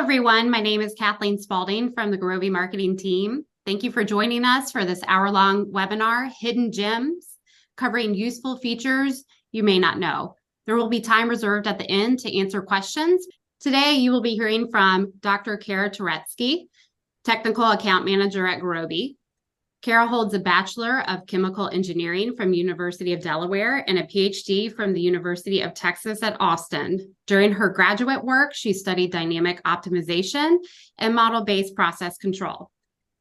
everyone. My name is Kathleen Spalding from the Gurobi marketing team. Thank you for joining us for this hour-long webinar, Hidden Gems, covering useful features you may not know. There will be time reserved at the end to answer questions. Today, you will be hearing from Dr. Kara Turetsky, Technical Account Manager at Gurobi. Kara holds a Bachelor of Chemical Engineering from University of Delaware and a PhD from the University of Texas at Austin. During her graduate work, she studied dynamic optimization and model-based process control.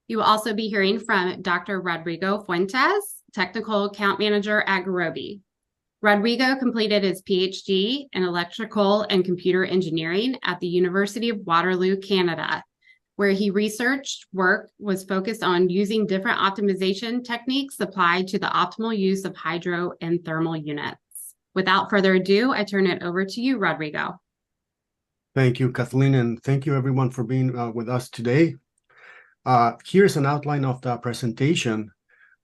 You will also be hearing from Dr. Rodrigo Fuentes, Technical Account Manager at Gurobi. Rodrigo completed his PhD in Electrical and Computer Engineering at the University of Waterloo, Canada, where he researched work was focused on using different optimization techniques applied to the optimal use of hydro and thermal units. Without further ado, I turn it over to you, Rodrigo. Thank you, Kathleen, and thank you everyone for being with us today. Here's an outline of the presentation.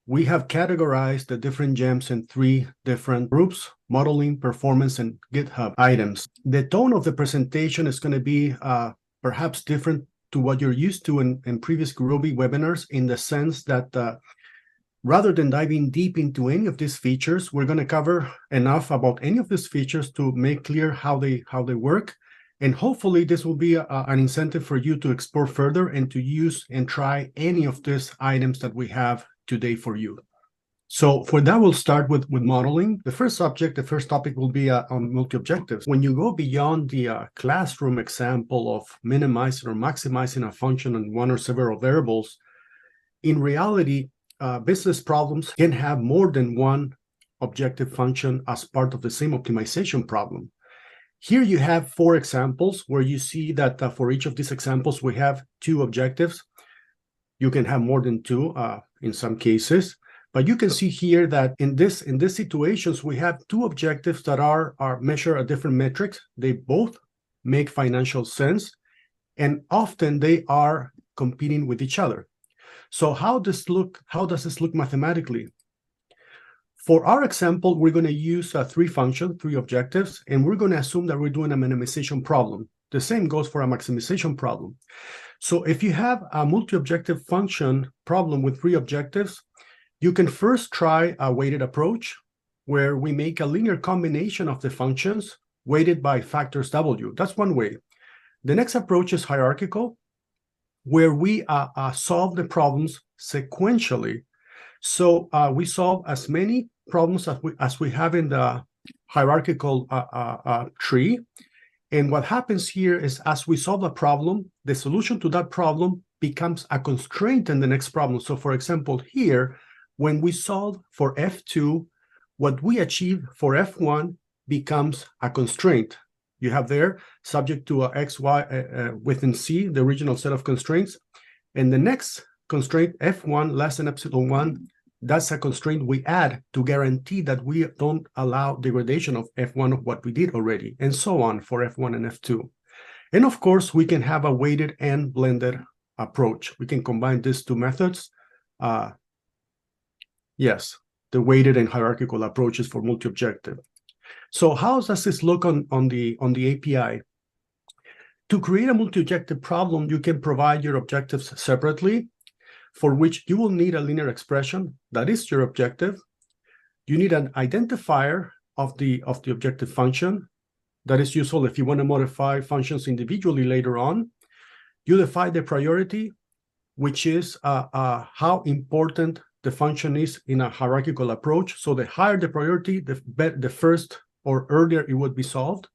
We have categorized the different gems in 3 different groups: modeling, performance, and GitHub items. The tone of the presentation is going to be perhaps different to what you're used to in previous Gurobi webinars, in the sense that rather than diving deep into any of these features, we're going to cover enough about any of these features to make clear how they work. And hopefully this will be an incentive for you to explore further and to use and try any of these items that we have today for you. So for that, we'll start with modeling. The first topic will be on multi-objectives. When you go beyond the classroom example of minimizing or maximizing a function on one or several variables, in reality, business problems can have more than one objective function as part of the same optimization problem. Here you have 4 examples where you see that for each of these examples, we have 2 objectives. You can have more than 2 in some cases. But you can see here that in these situations, we have 2 objectives that are measured at different metrics. They both make financial sense, and often they are competing with each other. So how does this look mathematically? For our example, we're going to use 3 functions, 3 objectives, and we're going to assume that we're doing a minimization problem. The same goes for a maximization problem. So if you have a multi-objective function problem with 3 objectives, you can first try a weighted approach, where we make a linear combination of the functions weighted by factors W. That's one way. The next approach is hierarchical, where we solve the problems sequentially. So we solve as many problems as we have in the hierarchical tree. And what happens here is, as we solve a problem, the solution to that problem becomes a constraint in the next problem. So for example, here, when we solve for F2, what we achieve for F1 becomes a constraint. You have there, subject to X, Y within C, the original set of constraints. And the next constraint, F1 less than epsilon 1, that's a constraint we add to guarantee that we don't allow degradation of F1 of what we did already, and so on for F1 and F2. And of course, we can have a weighted and blended approach. We can combine these 2 methods. Yes, the weighted and hierarchical approaches for multi-objective. So how does this look on the API? To create a multi-objective problem, you can provide your objectives separately, for which you will need a linear expression that is your objective. You need an identifier of the objective function that is useful if you want to modify functions individually later on. You define the priority, which is how important the function is in a hierarchical approach. So the higher the priority, the first or earlier it would be solved.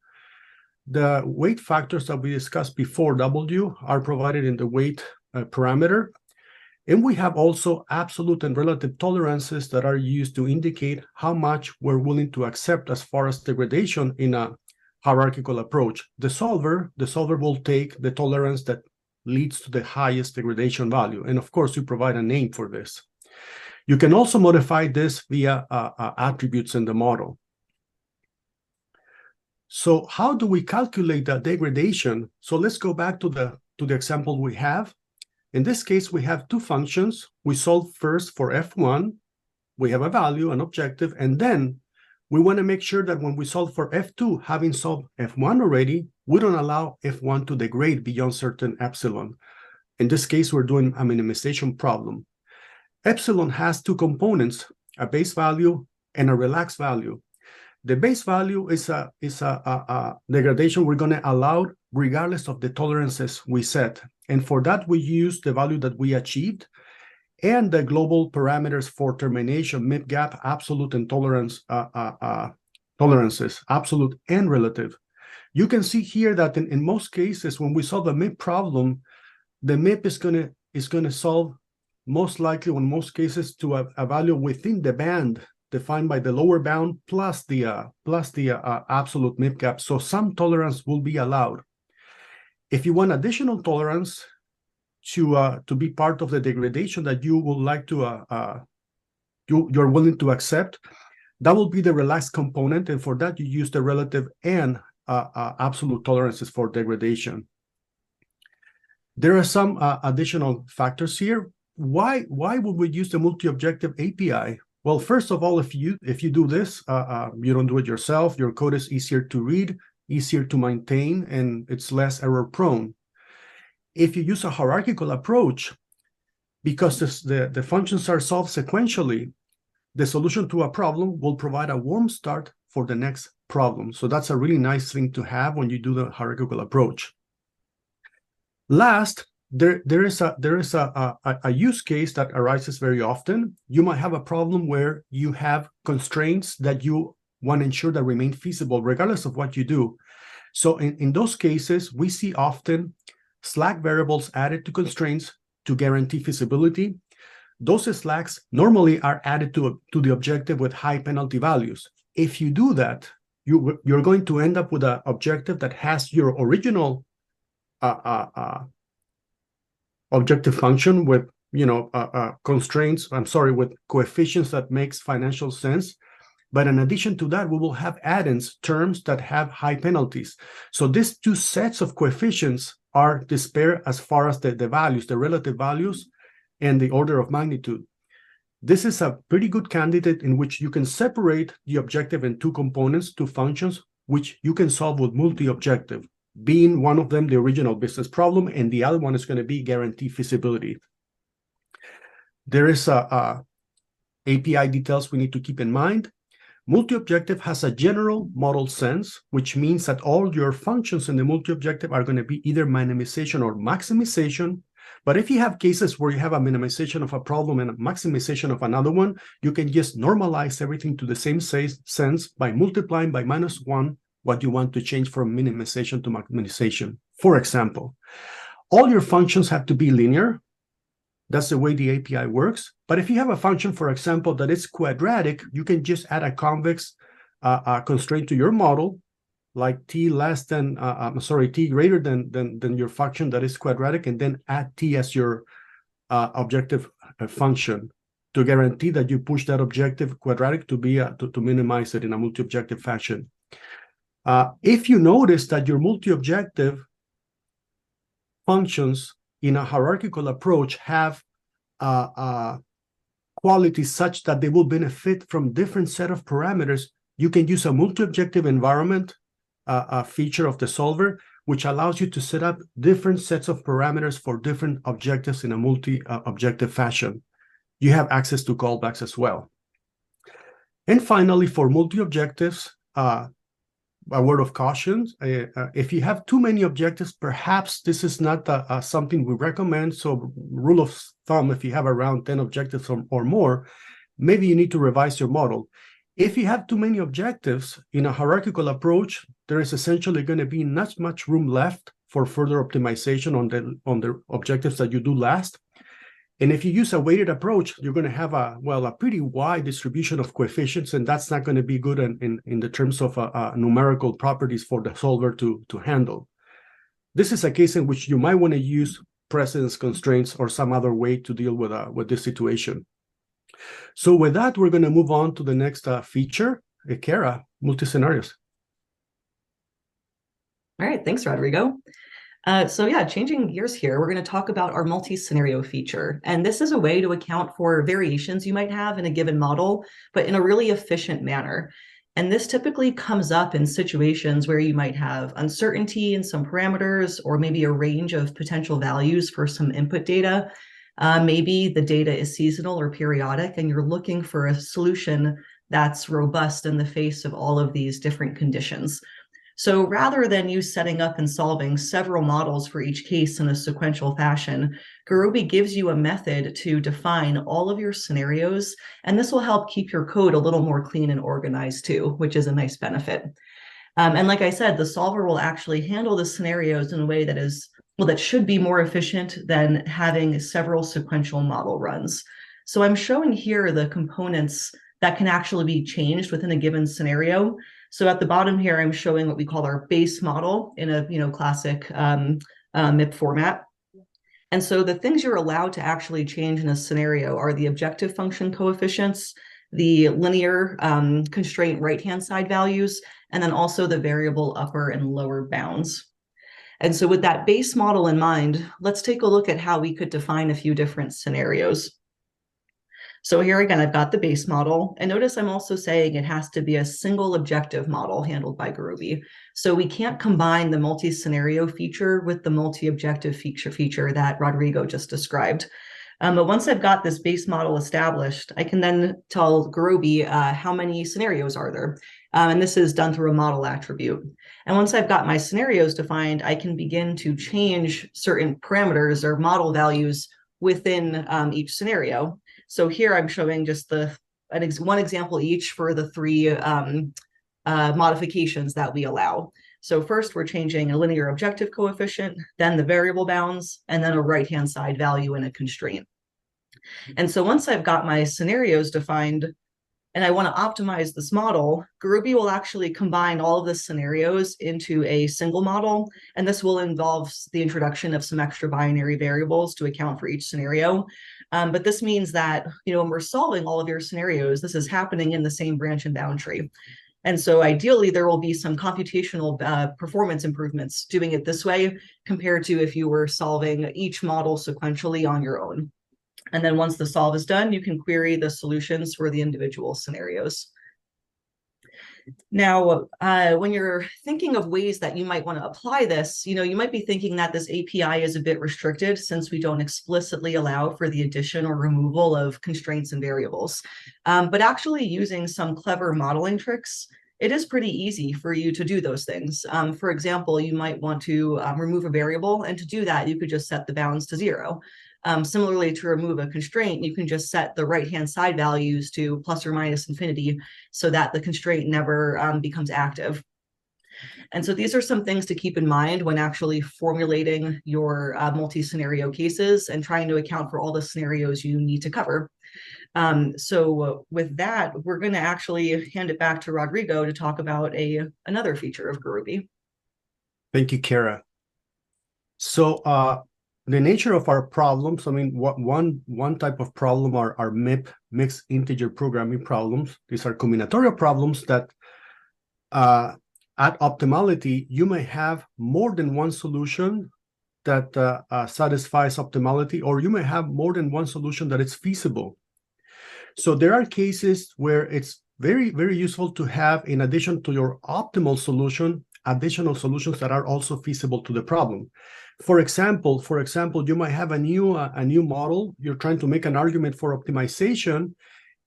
The weight factors that we discussed before, W, are provided in the weight parameter. And we have also absolute and relative tolerances that are used to indicate how much we're willing to accept as far as degradation in a hierarchical approach. The solver will take the tolerance that leads to the highest degradation value. And of course, you provide a name for this. You can also modify this via attributes in the model. So how do we calculate the degradation? So let's go back to the example we have. In this case, we have 2 functions. We solve first for F1. We have a value, an objective, and then we want to make sure that when we solve for F2, having solved F1 already, we don't allow F1 to degrade beyond certain epsilon. In this case, we're doing a minimization problem. Epsilon has two components, a base value and a relaxed value. The base value is a degradation we're going to allow regardless of the tolerances we set. And for that, we use the value that we achieved and the global parameters for termination, MIP gap, absolute and tolerances, absolute and relative. You can see here that in most cases, when we solve a MIP problem, the MIP is gonna solve most likely, in most cases, to a value within the band defined by the lower bound plus the absolute MIP gap. So some tolerance will be allowed. If you want additional tolerance to be part of the degradation that you would like to you're willing to accept, that will be the relaxed component, and for that you use the relative and absolute tolerances for degradation. There are some additional factors here. Why would we use the multi-objective API? Well, first of all, if you do this, you don't do it yourself. Your code is easier to read, easier to maintain, and it's less error prone. If you use a hierarchical approach, because the functions are solved sequentially, the solution to a problem will provide a warm start for the next problem. So that's a really nice thing to have when you do the hierarchical approach. Last, there is a use case that arises very often. You might have a problem where you have constraints that you want to ensure that remain feasible regardless of what you do. So in those cases, we see often slack variables added to constraints to guarantee feasibility. Those slacks normally are added to the objective with high penalty values. If you do that, you're going to end up with an objective that has your original objective function with constraints, with coefficients that makes financial sense. But in addition to that, we will have add-ins, terms that have high penalties. So these two sets of coefficients are disparate as far as the values, the relative values, and the order of magnitude. This is a pretty good candidate in which you can separate the objective in two components, two functions, which you can solve with multi-objective, being one of them the original business problem, and the other one is going to be guarantee feasibility. There is API details we need to keep in mind. Multi-objective has a general model sense, which means that all your functions in the multi-objective are going to be either minimization or maximization. But if you have cases where you have a minimization of a problem and a maximization of another one, you can just normalize everything to the same sense by multiplying by -1 what you want to change from minimization to maximization. For example, all your functions have to be linear. That's the way the API works. But if you have a function, for example, that is quadratic, you can just add a convex constraint to your model, like t greater than your function that is quadratic, and then add t as your objective function to guarantee that you push that objective quadratic to be to minimize it in a multi-objective fashion. If you notice that your multi-objective functions in a hierarchical approach have qualities such that they will benefit from different set of parameters, you can use a multi-objective environment feature of the solver, which allows you to set up different sets of parameters for different objectives in a multi-objective fashion. You have access to callbacks as well. And finally, for multi-objectives, a word of caution, if you have too many objectives, perhaps this is not something we recommend. So rule of thumb, if you have around 10 objectives or more, maybe you need to revise your model. If you have too many objectives in a hierarchical approach, there is essentially going to be not much room left for further optimization on the objectives that you do last. And if you use a weighted approach, you're going to have a pretty wide distribution of coefficients, and that's not going to be good in the terms of numerical properties for the solver to handle. This is a case in which you might want to use precedence constraints or some other way to deal with this situation. So with that, we're going to move on to the next feature, Kara, multi-scenarios. All right, thanks, Rodrigo. So yeah, changing gears here, we're going to talk about our multi-scenario feature. And this is a way to account for variations you might have in a given model, but in a really efficient manner. And this typically comes up in situations where you might have uncertainty in some parameters, or maybe a range of potential values for some input data. Maybe the data is seasonal or periodic, and you're looking for a solution that's robust in the face of all of these different conditions. So rather than you setting up and solving several models for each case in a sequential fashion, Gurobi gives you a method to define all of your scenarios, and this will help keep your code a little more clean and organized too, which is a nice benefit. And like I said, the solver will actually handle the scenarios in a way that is, well, that should be more efficient than having several sequential model runs. So I'm showing here the components that can actually be changed within a given scenario. So at the bottom here, I'm showing what we call our base model in a classic MIP format. And so the things you're allowed to actually change in a scenario are the objective function coefficients, the linear constraint right-hand side values, and then also the variable upper and lower bounds. And so with that base model in mind, let's take a look at how we could define a few different scenarios. So here again, I've got the base model, and notice I'm also saying it has to be a single objective model handled by Gurobi. So we can't combine the multi-scenario feature with the multi-objective feature that Rodrigo just described. But once I've got this base model established, I can then tell Gurobi how many scenarios are there. And this is done through a model attribute. And once I've got my scenarios defined, I can begin to change certain parameters or model values within each scenario. So here I'm showing just one example each for the three modifications that we allow. So first we're changing a linear objective coefficient, then the variable bounds, and then a right-hand side value and a constraint. And so once I've got my scenarios defined and I want to optimize this model, Gurobi will actually combine all of the scenarios into a single model. And this will involve the introduction of some extra binary variables to account for each scenario. But this means that, when we're solving all of your scenarios, this is happening in the same branch and bound tree. And so ideally, there will be some computational performance improvements doing it this way compared to if you were solving each model sequentially on your own. And then once the solve is done, you can query the solutions for the individual scenarios. Now, when you're thinking of ways that you might want to apply this, you might be thinking that this API is a bit restricted since we don't explicitly allow for the addition or removal of constraints and variables. But actually using some clever modeling tricks, it is pretty easy for you to do those things. For example, you might want to remove a variable, and to do that, you could just set the bounds to 0. Similarly, to remove a constraint, you can just set the right-hand side values to plus or minus infinity so that the constraint never becomes active. And so these are some things to keep in mind when actually formulating your multi-scenario cases and trying to account for all the scenarios you need to cover. So with that, we're going to actually hand it back to Rodrigo to talk about another feature of Gurobi. Thank you, Kara. So the nature of our problems, one type of problem are MIP, mixed integer programming problems. These are combinatorial problems that at optimality, you may have more than one solution that satisfies optimality, or you may have more than one solution that is feasible. So there are cases where it's very, very useful to have, in addition to your optimal solution, additional solutions that are also feasible to the problem. For example, you might have a new model. You're trying to make an argument for optimization,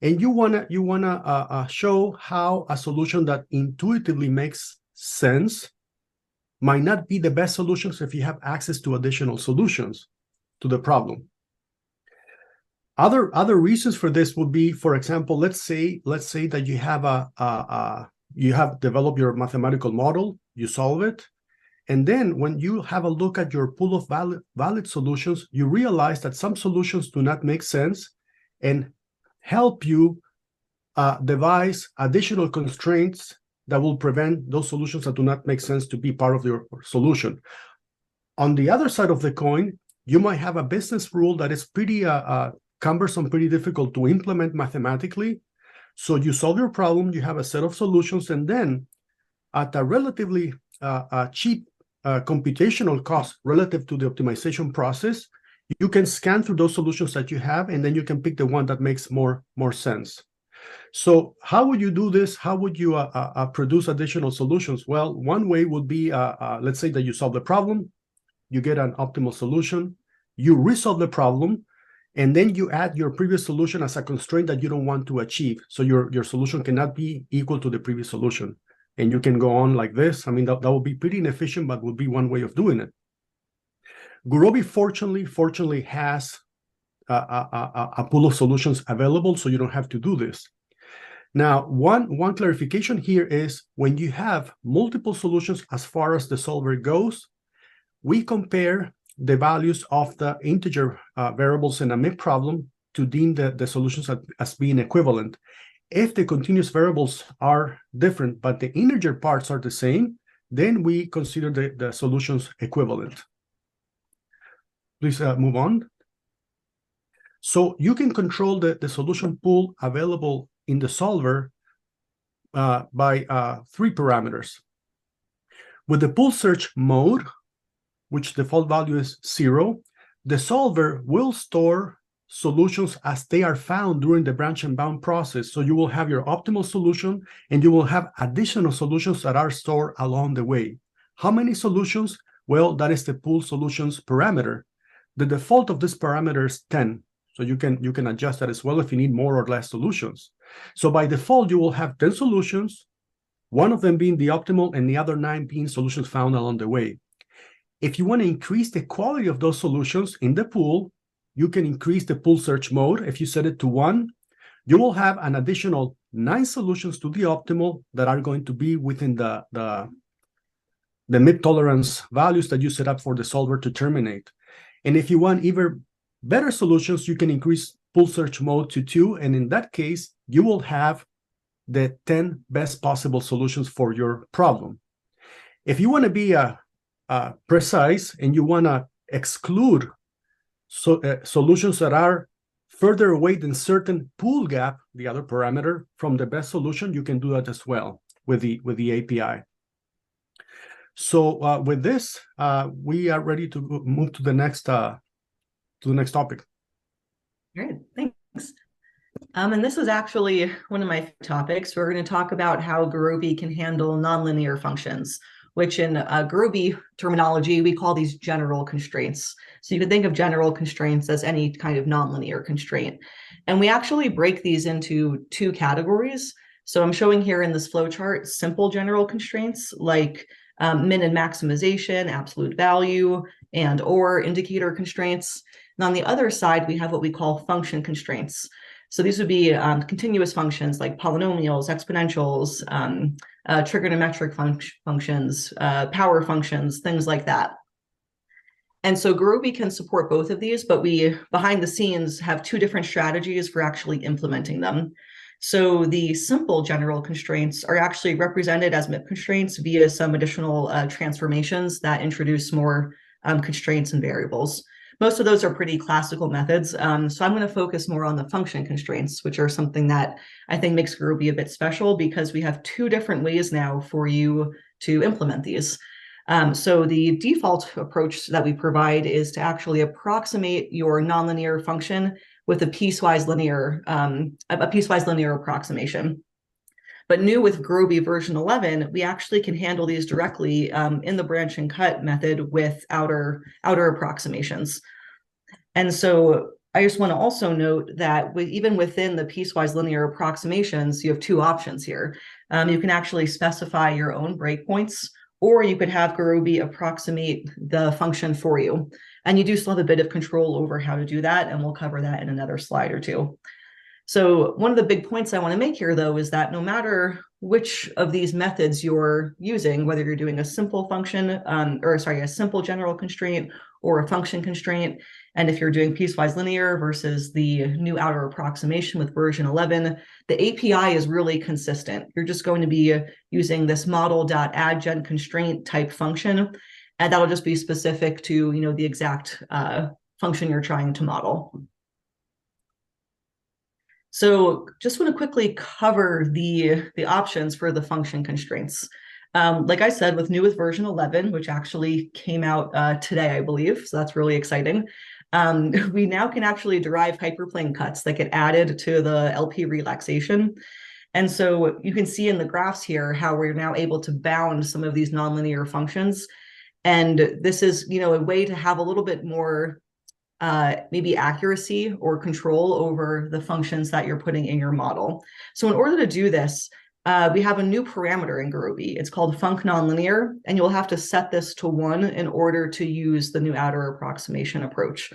and you wanna show how a solution that intuitively makes sense might not be the best solutions if you have access to additional solutions to the problem. Other reasons for this would be, for example, let's say that you have you have developed your mathematical model, you solve it, and then when you have a look at your pool of valid solutions, you realize that some solutions do not make sense and help you devise additional constraints that will prevent those solutions that do not make sense to be part of your solution. On the other side of the coin, you might have a business rule that is pretty cumbersome, pretty difficult to implement mathematically. So you solve your problem, you have a set of solutions, and then at a relatively cheap computational cost relative to the optimization process, you can scan through those solutions that you have, and then you can pick the one that makes more sense. So how would you do this? How would you produce additional solutions? Well, one way would be, let's say that you solve the problem, you get an optimal solution, you resolve the problem, and then you add your previous solution as a constraint that you don't want to achieve. So your solution cannot be equal to the previous solution. And you can go on like this. I mean, that would be pretty inefficient, but would be one way of doing it. Gurobi fortunately has a pool of solutions available, so you don't have to do this. Now, one clarification here is when you have multiple solutions as far as the solver goes, we compare the values of the integer variables in a MIP problem to deem the solutions as being equivalent. If the continuous variables are different, but the integer parts are the same, then we consider the solutions equivalent. Please move on. So you can control the solution pool available in the solver by 3 parameters. With the pool search mode, which default value is 0, the solver will store solutions as they are found during the branch and bound process. So you will have your optimal solution, and you will have additional solutions that are stored along the way. How many solutions? Well, that is the pool solutions parameter. The default of this parameter is 10. So you can adjust that as well if you need more or less solutions. So by default, you will have 10 solutions, one of them being the optimal and the other 9 being solutions found along the way. If you want to increase the quality of those solutions in the pool, you can increase the pool search mode. If you set it to 1, you will have an additional 9 solutions to the optimal that are going to be within the MIP tolerance values that you set up for the solver to terminate. And if you want even better solutions, you can increase pool search mode to 2. And in that case, you will have the 10 best possible solutions for your problem. If you want to be precise and you want to exclude solutions that are further away than certain pool gap, the other parameter, from the best solution, you can do that as well with the API. So with this, we are ready to move to the next topic. Great, thanks. And this is actually one of my topics. We're going to talk about how Gurobi can handle nonlinear functions, which in Gurobi terminology, we call these general constraints. So you can think of general constraints as any kind of nonlinear constraint. And we actually break these into 2 categories. So I'm showing here in this flowchart simple general constraints like min and maximization, absolute value, and or indicator constraints. And on the other side, we have what we call function constraints. So these would be continuous functions like polynomials, exponentials, trigonometric functions, power functions, things like that. And so Gurobi can support both of these, but we, behind the scenes, have 2 different strategies for actually implementing them. So the simple general constraints are actually represented as MIP constraints via some additional transformations that introduce more constraints and variables. Most of those are pretty classical methods. So I'm going to focus more on the function constraints, which are something that I think makes Gurobi a bit special because we have 2 different ways now for you to implement these. So the default approach that we provide is to actually approximate your nonlinear function with a piecewise linear approximation. But new with Gurobi version 11, we actually can handle these directly in the branch and cut method with outer approximations. And so I just want to also note that even within the piecewise linear approximations, you have 2 options here. You can actually specify your own breakpoints, or you could have Gurobi approximate the function for you. And you do still have a bit of control over how to do that, and we'll cover that in another slide or 2. So one of the big points I want to make here, though, is that no matter which of these methods you're using, whether you're doing a simple function, a simple general constraint or a function constraint, and if you're doing piecewise linear versus the new outer approximation with version 11, the API is really consistent. You're just going to be using this model.addGen constraint type function, and that'll just be specific to the exact function you're trying to model. So just want to quickly cover the options for the function constraints. Like I said, with version 11, which actually came out today, I believe, so that's really exciting. we now can actually derive hyperplane cuts that get added to the LP relaxation. And so you can see in the graphs here how we're now able to bound some of these nonlinear functions. And this is, a way to have a little bit more maybe accuracy or control over the functions that you're putting in your model. So in order to do this, we have a new parameter in Gurobi. It's called func nonlinear, and you'll have to set this to 1 in order to use the new outer approximation approach.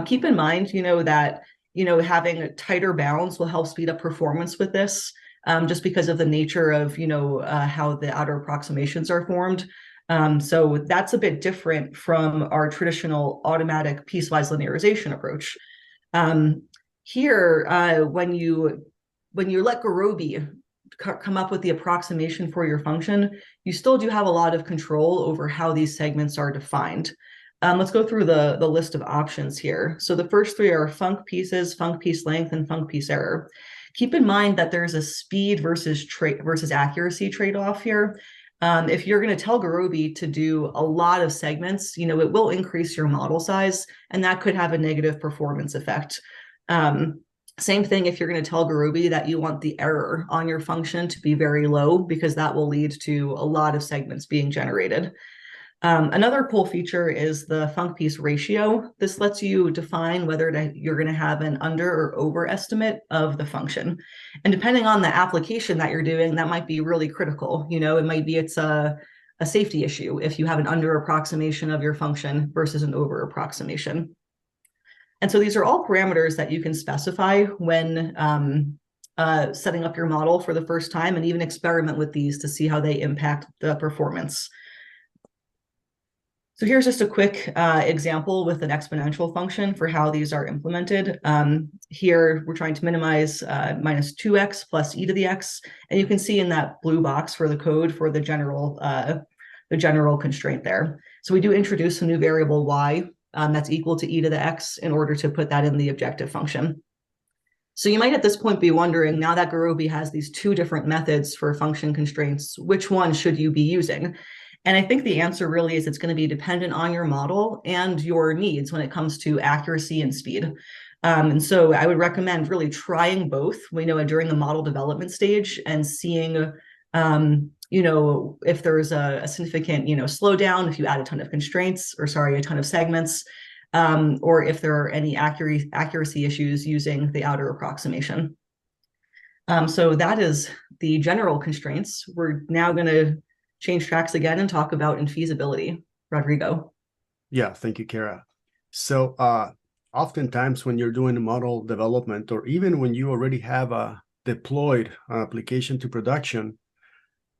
Keep in mind, that having tighter bounds will help speed up performance with this, just because of the nature of how the outer approximations are formed. So that's a bit different from our traditional automatic piecewise linearization approach. Here, when you let Gurobi come up with the approximation for your function, you still do have a lot of control over how these segments are defined. Let's go through the list of options here. So the first 3 are func pieces, func piece length, and func piece error. Keep in mind that there's a speed versus accuracy trade-off here. If you're going to tell Gurobi to do a lot of segments, it will increase your model size, and that could have a negative performance effect. Same thing if you're going to tell Gurobi that you want the error on your function to be very low, because that will lead to a lot of segments being generated. Another cool feature is the func piece ratio. This lets you define whether you're going to have an under or over estimate of the function. And depending on the application that you're doing, that might be really critical. It might be it's a safety issue if you have an under approximation of your function versus an over approximation. And so these are all parameters that you can specify when setting up your model for the first time, and even experiment with these to see how they impact the performance. So here's just a quick example with an exponential function for how these are implemented. Here, we're trying to minimize minus 2x plus e to the x. And you can see in that blue box for the code for the general constraint there. So we do introduce a new variable y that's equal to e to the x in order to put that in the objective function. So you might at this point be wondering, now that Gurobi has these 2 different methods for function constraints, which one should you be using? And I think the answer really is it's going to be dependent on your model and your needs when it comes to accuracy and speed. And so I would recommend really trying both, during the model development stage, and seeing, if there's a significant, slowdown, if you add a ton of constraints, or sorry, a ton of segments, or if there are any accuracy issues using the outer approximation. So that is the general constraints. We're now going to change tracks again and talk about infeasibility. Rodrigo. Yeah, thank you, Kara. So oftentimes when you're doing model development, or even when you already have a deployed application to production,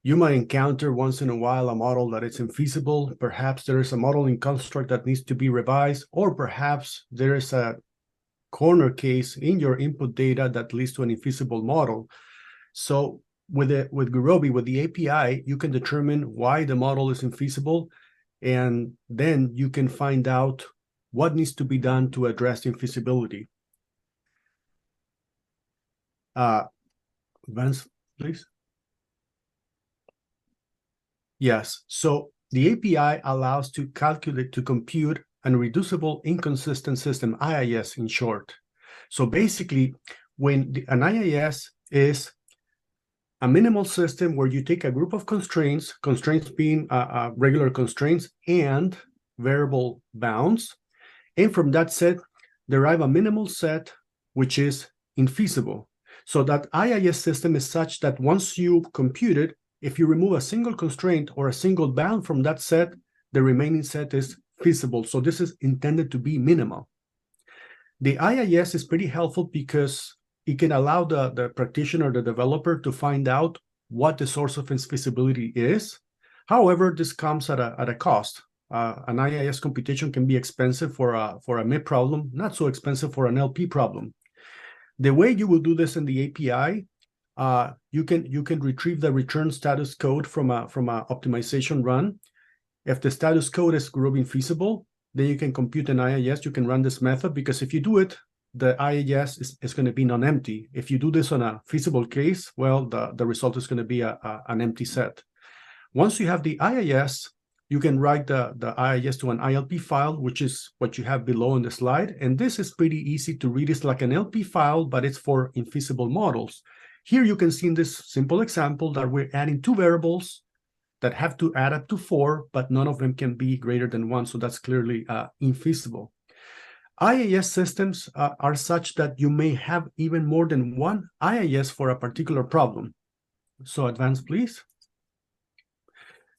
you might encounter once in a while a model that is infeasible. Perhaps there is a modeling construct that needs to be revised, or perhaps there is a corner case in your input data that leads to an infeasible model. So with Gurobi, with the API, you can determine why the model is infeasible, and then you can find out what needs to be done to address the infeasibility. Advance, please. Yes, so the API allows to compute an reducible inconsistent system, IIS in short. So basically, when an IIS is a minimal system where you take a group of constraints being regular constraints and variable bounds, and from that set, derive a minimal set which is infeasible. So that IIS system is such that once you compute it, if you remove a single constraint or a single bound from that set, the remaining set is feasible. So this is intended to be minimal. The IIS is pretty helpful because it can allow the practitioner, the developer, to find out what the source of infeasibility is. However, this comes at a cost. An IIS computation can be expensive for a MIP problem, not so expensive for an LP problem. The way you will do this in the API, you can retrieve the return status code from a optimization run. If the status code is Gurobi infeasible, then you can compute an IIS. You can run this method, because if you do it, the IIS is going to be non-empty. If you do this on a feasible case, well, the result is going to be an empty set. Once you have the IIS, you can write the IIS to an ILP file, which is what you have below in the slide. And this is pretty easy to read. It's like an LP file, but it's for infeasible models. Here you can see in this simple example that we're adding two variables that have to add up to 4, but none of them can be greater than 1. So that's clearly infeasible. IIS systems are such that you may have even more than one IIS for a particular problem. So advance, please.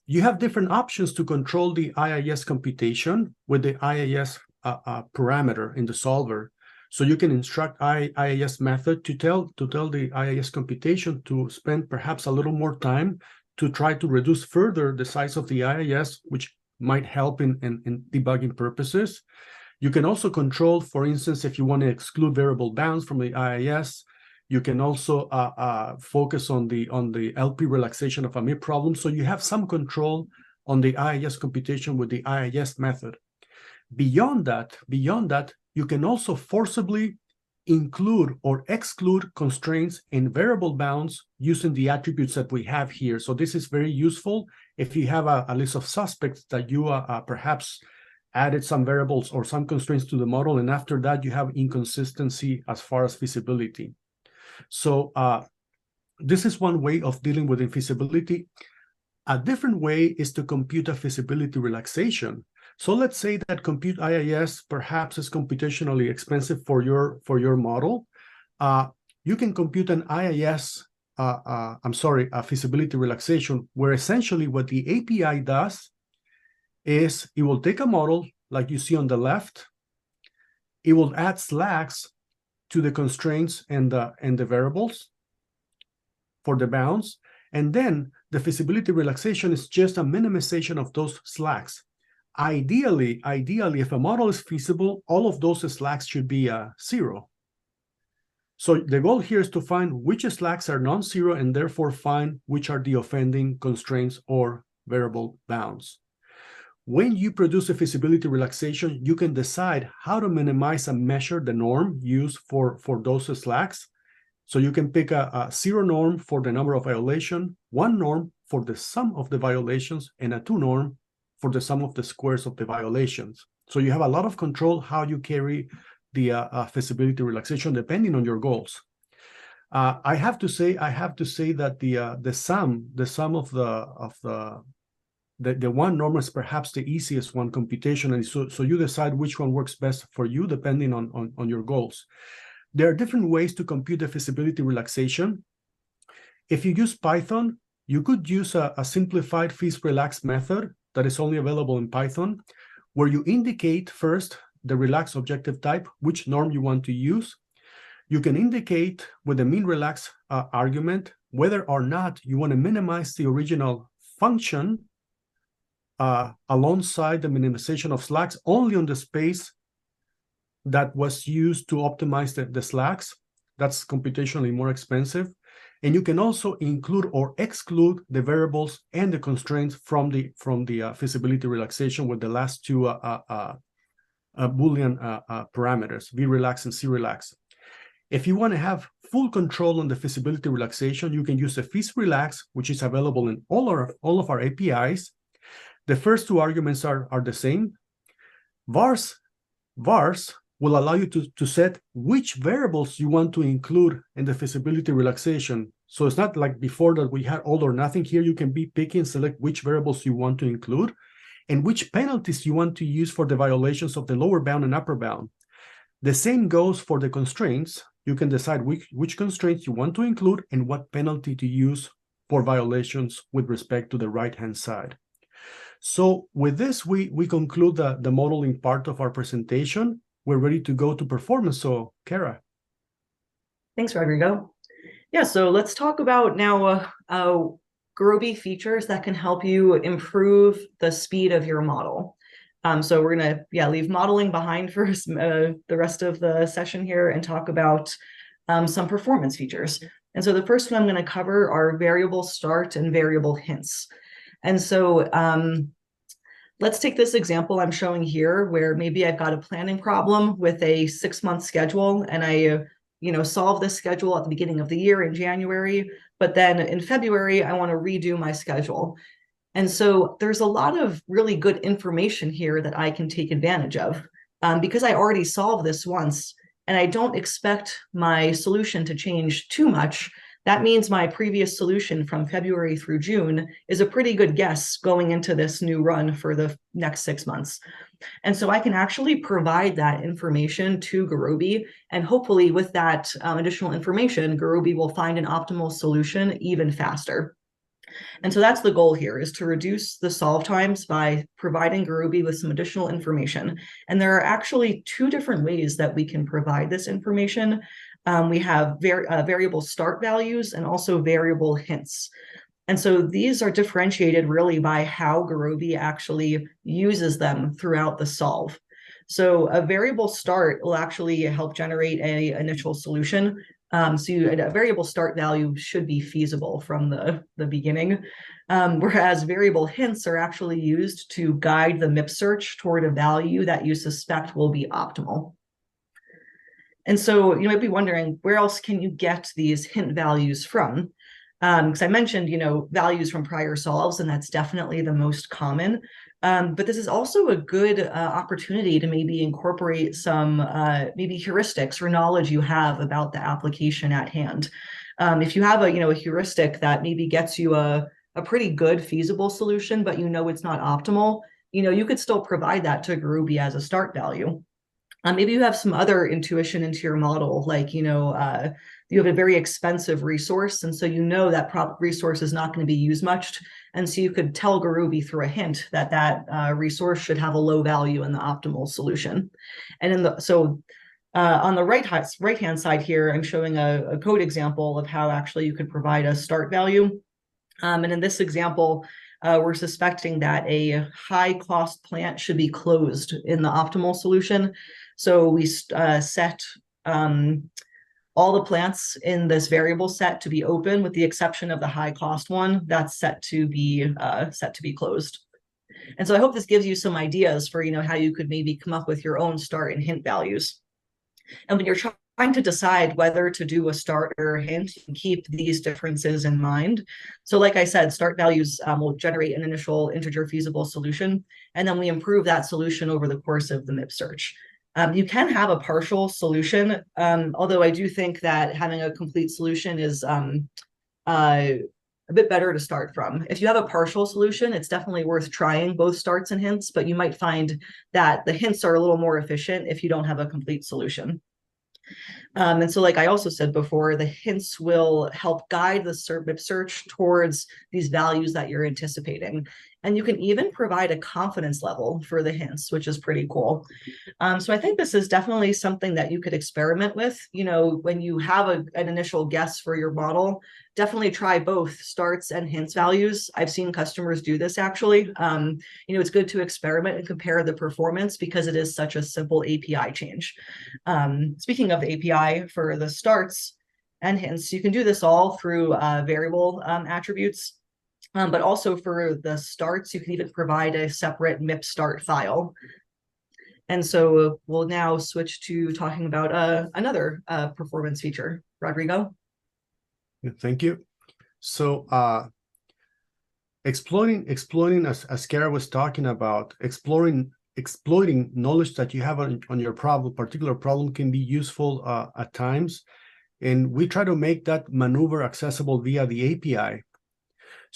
You have different options to control the IIS computation with the IIS parameter in the solver. So you can instruct IIS method to tell the IIS computation to spend perhaps a little more time to try to reduce further the size of the IIS, which might help in debugging purposes. You can also control, for instance, if you want to exclude variable bounds from the IIS, you can also focus on the LP relaxation of a MIP problem. So you have some control on the IIS computation with the IIS method. Beyond that, you can also forcibly include or exclude constraints in variable bounds using the attributes that we have here. So this is very useful if you have a list of suspects that you perhaps added some variables or some constraints to the model, and after that you have inconsistency as far as feasibility. So this is one way of dealing with infeasibility. A different way is to compute a feasibility relaxation. So let's say that compute IIS perhaps is computationally expensive for your model. You can compute an IIS, a feasibility relaxation, where essentially what the API does is it will take a model like you see on the left. It will add slacks to the constraints and the variables for the bounds. And then the feasibility relaxation is just a minimization of those slacks. Ideally, if a model is feasible, all of those slacks should be 0. So the goal here is to find which slacks are non-zero and therefore find which are the offending constraints or variable bounds. When you produce a feasibility relaxation, you can decide how to minimize and measure the norm used for those slacks. So you can pick a 0 norm for the number of violations, 1 norm for the sum of the violations, and a 2 norm for the sum of the squares of the violations. So you have a lot of control how you carry the feasibility relaxation depending on your goals. I have to say that the sum of the 1 norm is perhaps the easiest one computationally. So you decide which one works best for you depending on your goals. There are different ways to compute the feasibility relaxation. If you use Python, you could use a simplified fees-relax method that is only available in Python, where you indicate first the relax objective type, which norm you want to use. You can indicate with the mean relax argument whether or not you want to minimize the original function alongside the minimization of slacks only on the space that was used to optimize the slacks. That's computationally more expensive. And you can also include or exclude the variables and the constraints from the feasibility relaxation with the last two Boolean parameters, vrelax and crelax. If you want to have full control on the feasibility relaxation, you can use the fees-relax, which is available in all of our APIs. The first 2 arguments are the same. Vars will allow you to set which variables you want to include in the feasibility relaxation. So it's not like before that we had all or nothing. Here you can be picky and select which variables you want to include and which penalties you want to use for the violations of the lower bound and upper bound. The same goes for the constraints. You can decide which constraints you want to include and what penalty to use for violations with respect to the right-hand side. So with this, we conclude the modeling part of our presentation. We're ready to go to performance. So, Kara. Thanks, Rodrigo. Yeah, so let's talk about now Gurobi features that can help you improve the speed of your model. So we're going to leave modeling behind for the rest of the session here and talk about some performance features. And so the first one I'm going to cover are variable start and variable hints. And so let's take this example I'm showing here where maybe I've got a planning problem with a 6-month schedule and I solve this schedule at the beginning of the year in January, but then in February, I want to redo my schedule. And so there's a lot of really good information here that I can take advantage of. Because I already solved this once, and I don't expect my solution to change too much, that means my previous solution from February through June is a pretty good guess going into this new run for the next 6 months. And so I can actually provide that information to Gurobi, and hopefully with that additional information, Gurobi will find an optimal solution even faster. And so that's the goal here, is to reduce the solve times by providing Gurobi with some additional information. And there are actually 2 different ways that we can provide this information. We have variable start values and also variable hints. And so these are differentiated really by how Gurobi actually uses them throughout the solve. So a variable start will actually help generate an initial solution. A variable start value should be feasible from the beginning, whereas variable hints are actually used to guide the MIP search toward a value that you suspect will be optimal. And so you might be wondering, where else can you get these hint values from? Because I mentioned, values from prior solves, and that's definitely the most common. But this is also a good opportunity to maybe incorporate some maybe heuristics or knowledge you have about the application at hand. If you have a heuristic that maybe gets you a pretty good feasible solution, but it's not optimal, you could still provide that to Gurobi as a start value. Maybe you have some other intuition into your model, like, you have a very expensive resource, and so that resource is not going to be used much. And so you could tell Gurobi through a hint that resource should have a low value in the optimal solution. And on the right-hand side here, I'm showing a code example of how actually you could provide a start value. And in this example, we're suspecting that a high-cost plant should be closed in the optimal solution. So we set all the plants in this variable set to be open, with the exception of the high-cost one that's set to be closed. And so I hope this gives you some ideas for how you could maybe come up with your own start and hint values. And when you're trying to decide whether to do a start or a hint, you can keep these differences in mind. So like I said, start values will generate an initial integer feasible solution, and then we improve that solution over the course of the MIP search. You can have a partial solution, although I do think that having a complete solution is a bit better to start from. If you have a partial solution, it's definitely worth trying both starts and hints, but you might find that the hints are a little more efficient if you don't have a complete solution. And so, like I also said before, the hints will help guide the MIP search towards these values that you're anticipating. And you can even provide a confidence level for the hints, which is pretty cool. So I think this is definitely something that you could experiment with. When you have an initial guess for your model, definitely try both starts and hints values. I've seen customers do this actually. It's good to experiment and compare the performance because it is such a simple API change. Speaking of API, for the starts and hints, you can do this all through variable attributes. But also for the starts, you can even provide a separate MIP start file. And so we'll now switch to talking about another performance feature. Rodrigo? Thank you. So exploiting, as Kara was talking about, exploiting knowledge that you have on your particular problem can be useful at times. And we try to make that maneuver accessible via the API.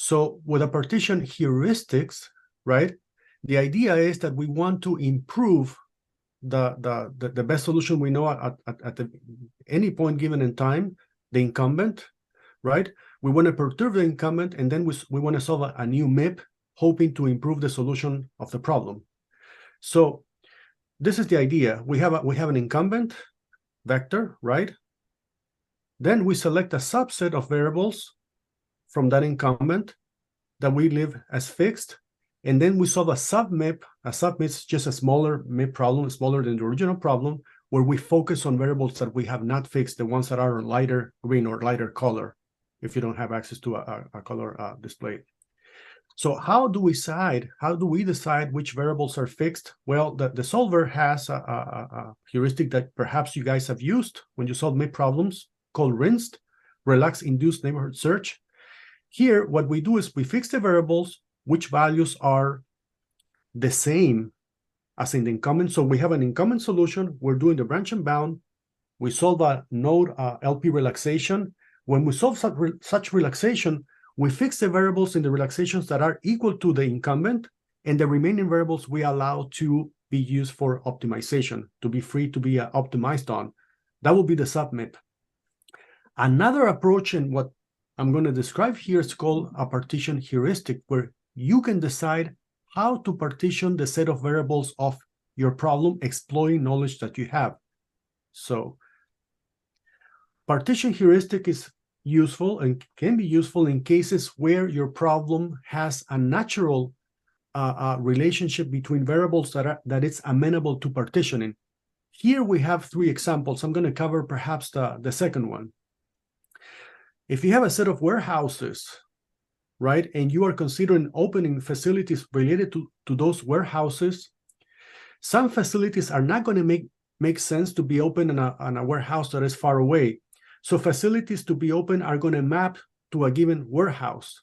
So with a partition heuristics, right, the idea is that we want to improve the best solution we know at any point given in time, the incumbent, right? We want to perturb the incumbent, and then we want to solve a new MIP, hoping to improve the solution of the problem. So this is the idea. We have an incumbent vector, right? Then we select a subset of variables from that incumbent that we leave as fixed, and then we solve a sub-MIP. A sub-MIP is just a smaller MIP problem, smaller than the original problem, where we focus on variables that we have not fixed, the ones that are lighter green or lighter color, if you don't have access to a color display. So how do we decide which variables are fixed? Well, the solver has a heuristic that perhaps you guys have used when you solve MIP problems, called RINST, Relaxed Induced Neighborhood Search. Here, what we do is we fix the variables, which values are the same as in the incumbent. So we have an incumbent solution. We're doing the branch and bound. We solve a node LP relaxation. When we solve such relaxation, we fix the variables in the relaxations that are equal to the incumbent, and the remaining variables we allow to be used for optimization, to be free to be optimized on. That will be the submip. Another approach, and what I'm going to describe here, is called a partition heuristic, where you can decide how to partition the set of variables of your problem, exploiting knowledge that you have. So partition heuristic is useful and can be useful in cases where your problem has a natural relationship between variables that it's amenable to partitioning. Here we have 3 examples. I'm going to cover perhaps the second one. If you have a set of warehouses, right, and you are considering opening facilities related to those warehouses, some facilities are not going to make sense to be open in a warehouse that is far away. So facilities to be open are going to map to a given warehouse.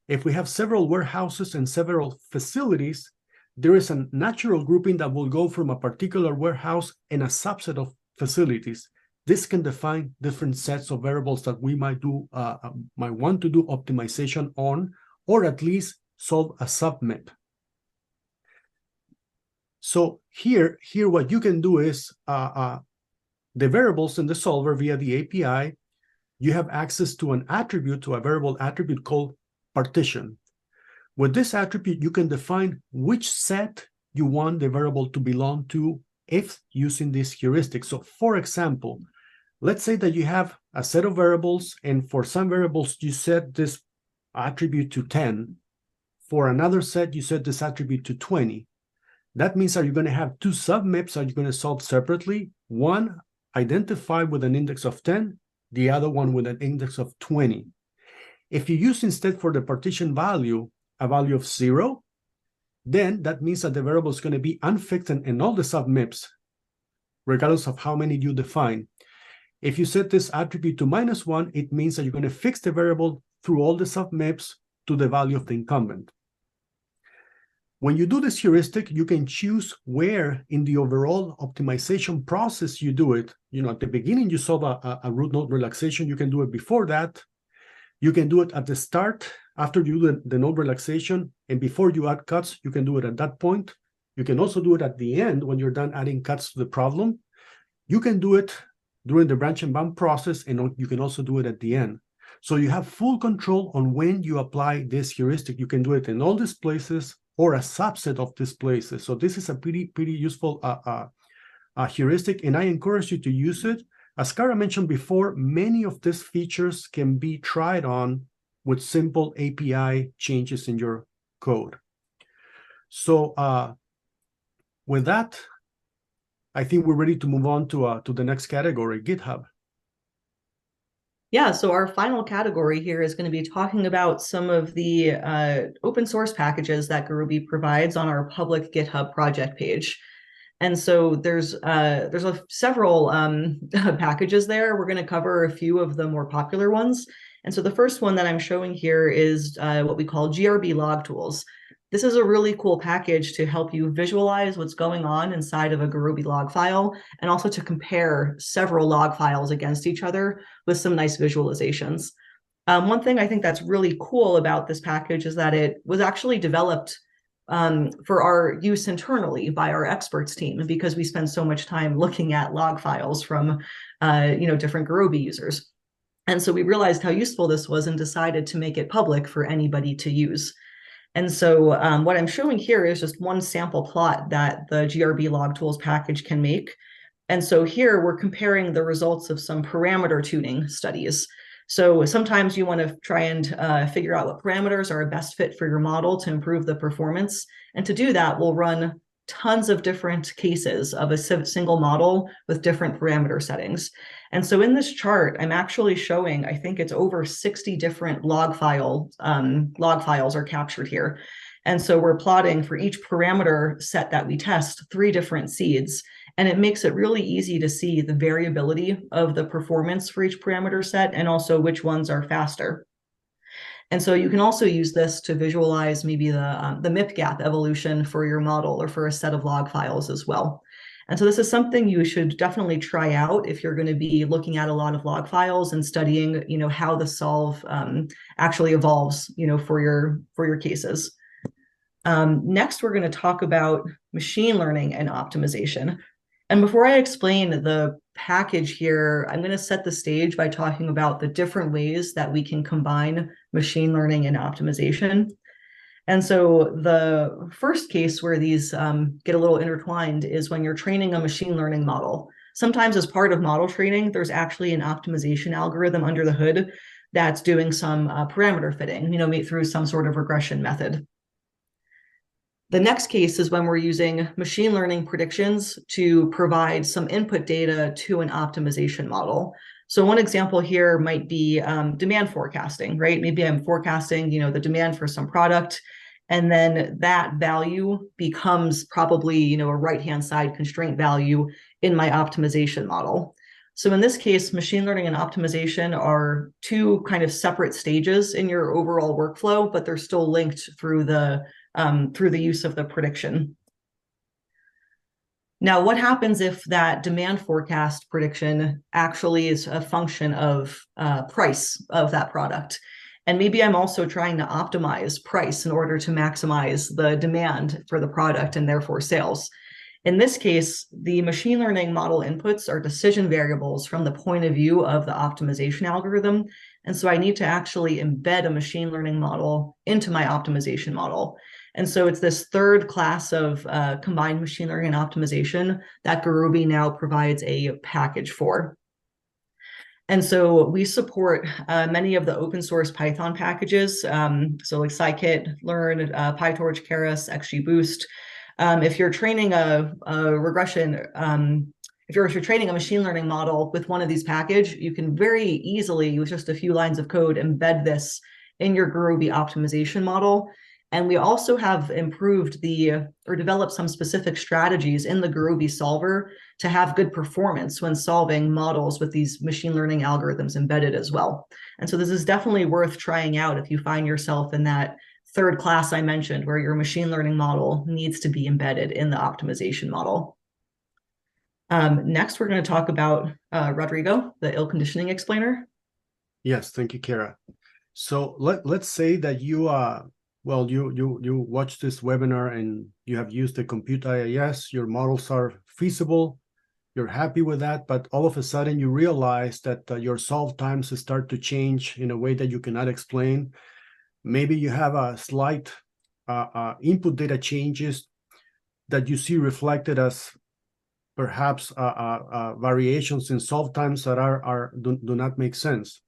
If we have several warehouses and several facilities, there is a natural grouping that will go from a particular warehouse and a subset of facilities. This can define different sets of variables that we might want to do optimization on, or at least solve a submip. So here what you can do is the variables in the solver via the API, you have access to an attribute, to a variable attribute called partition. With this attribute, you can define which set you want the variable to belong to if using this heuristic. So for example, let's say that you have a set of variables, and for some variables, you set this attribute to 10. For another set, you set this attribute to 20. That means that you're going to have 2 submips that you're going to solve separately. One identified with an index of 10, the other one with an index of 20. If you use instead for the partition value, a value of 0, then that means that the variable is going to be unfixed in all the submips, regardless of how many you define. If you set this attribute to -1, it means that you're going to fix the variable through all the submips to the value of the incumbent. When you do this heuristic, you can choose where in the overall optimization process you do it. You know, at the beginning, you solve a root node relaxation. You can do it before that. You can do it at the start, after you do the node relaxation, and before you add cuts, you can do it at that point. You can also do it at the end when you're done adding cuts to the problem. You can do it during the branch and bound process, and you can also do it at the end. So you have full control on when you apply this heuristic. You can do it in all these places or a subset of these places. So this is a pretty useful heuristic, and I encourage you to use it. As Kara mentioned before, many of these features can be tried on with simple API changes in your code. So with that, I think we're ready to move on to the next category, GitHub. Yeah, so our final category here is going to be talking about some of the open source packages that Gurobi provides on our public GitHub project page. And so there's several packages there. We're going to cover a few of the more popular ones. And so the first one that I'm showing here is what we call GRB log tools. This is a really cool package to help you visualize what's going on inside of a Gurobi log file, and also to compare several log files against each other with some nice visualizations. One thing I think that's really cool about this package is that it was actually developed for our use internally by our experts team, because we spend so much time looking at log files from different Gurobi users. And so we realized how useful this was and decided to make it public for anybody to use. And so what I'm showing here is just one sample plot that the GRB log tools package can make. And so here we're comparing the results of some parameter tuning studies. So sometimes you want to try and figure out what parameters are a best fit for your model to improve the performance. And to do that, we'll run tons of different cases of a single model with different parameter settings. And so in this chart, I'm actually showing, I think it's over 60 different log files are captured here. And so we're plotting for each parameter set that we test 3 different seeds. And it makes it really easy to see the variability of the performance for each parameter set, and also which ones are faster. And so you can also use this to visualize maybe the MIP gap evolution for your model or for a set of log files as well. And so this is something you should definitely try out if you're going to be looking at a lot of log files and studying, how the solve actually evolves, for your cases. Next, we're going to talk about machine learning and optimization. And before I explain the package here, I'm going to set the stage by talking about the different ways that we can combine machine learning and optimization. And so the first case where these get a little intertwined is when you're training a machine learning model. Sometimes as part of model training, there's actually an optimization algorithm under the hood that's doing some parameter fitting, through some sort of regression method. The next case is when we're using machine learning predictions to provide some input data to an optimization model. So one example here might be demand forecasting, right? Maybe I'm forecasting, the demand for some product, and then that value becomes probably, a right-hand side constraint value in my optimization model. So in this case, machine learning and optimization are two kind of separate stages in your overall workflow, but they're still linked through the use of the prediction. Now, what happens if that demand forecast prediction actually is a function of price of that product? And maybe I'm also trying to optimize price in order to maximize the demand for the product and therefore sales. In this case, the machine learning model inputs are decision variables from the point of view of the optimization algorithm. And so I need to actually embed a machine learning model into my optimization model. And so it's this third class of combined machine learning and optimization that Gurobi now provides a package for. And so we support many of the open source Python packages. So like scikit, learn, PyTorch, Keras, XGBoost. If you're training a regression, if you're training a machine learning model with one of these packages, you can very easily, with just a few lines of code, embed this in your Gurobi optimization model. And we also have improved or developed some specific strategies in the Gurobi solver to have good performance when solving models with these machine learning algorithms embedded as well. And so this is definitely worth trying out if you find yourself in that third class I mentioned, where your machine learning model needs to be embedded in the optimization model. Next, we're going to talk about Rodrigo, the ill conditioning explainer. Yes, thank you, Kara. So let's say that you you watch this webinar and you have used the Compute IIS, your models are feasible, you're happy with that, but all of a sudden you realize that your solve times start to change in a way that you cannot explain. Maybe you have a slight input data changes that you see reflected as perhaps variations in solve times that do not make sense.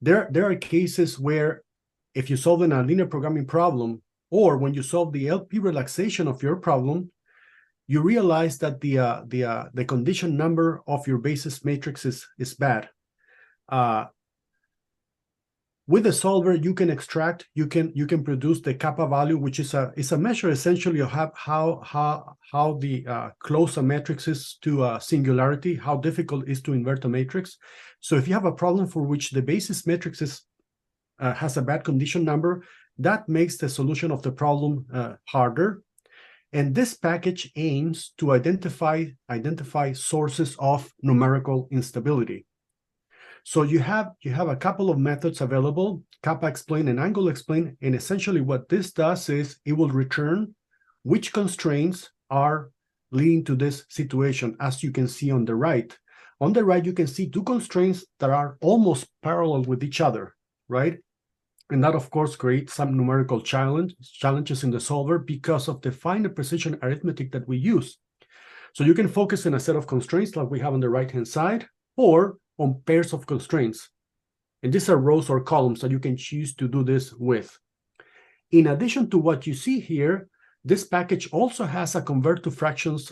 There are cases where if you solve a linear programming problem, or when you solve the LP relaxation of your problem, you realize that the condition number of your basis matrix is bad. With the solver, you can extract, you can produce the kappa value, which is a measure essentially of how the close a matrix is to a singularity, how difficult it is to invert a matrix. So if you have a problem for which the basis matrix has a bad condition number, that makes the solution of the problem harder. And this package aims to identify sources of numerical instability. So you have a couple of methods available, kappa explain and angle explain, and essentially what this does is it will return which constraints are leading to this situation, as you can see on the right. On the right, you can see two constraints that are almost parallel with each other, right? And that, of course, creates some numerical challenges in the solver because of the finer precision arithmetic that we use. So you can focus on a set of constraints like we have on the right-hand side, or on pairs of constraints. And these are rows or columns that you can choose to do this with. In addition to what you see here, this package also has a convert to fractions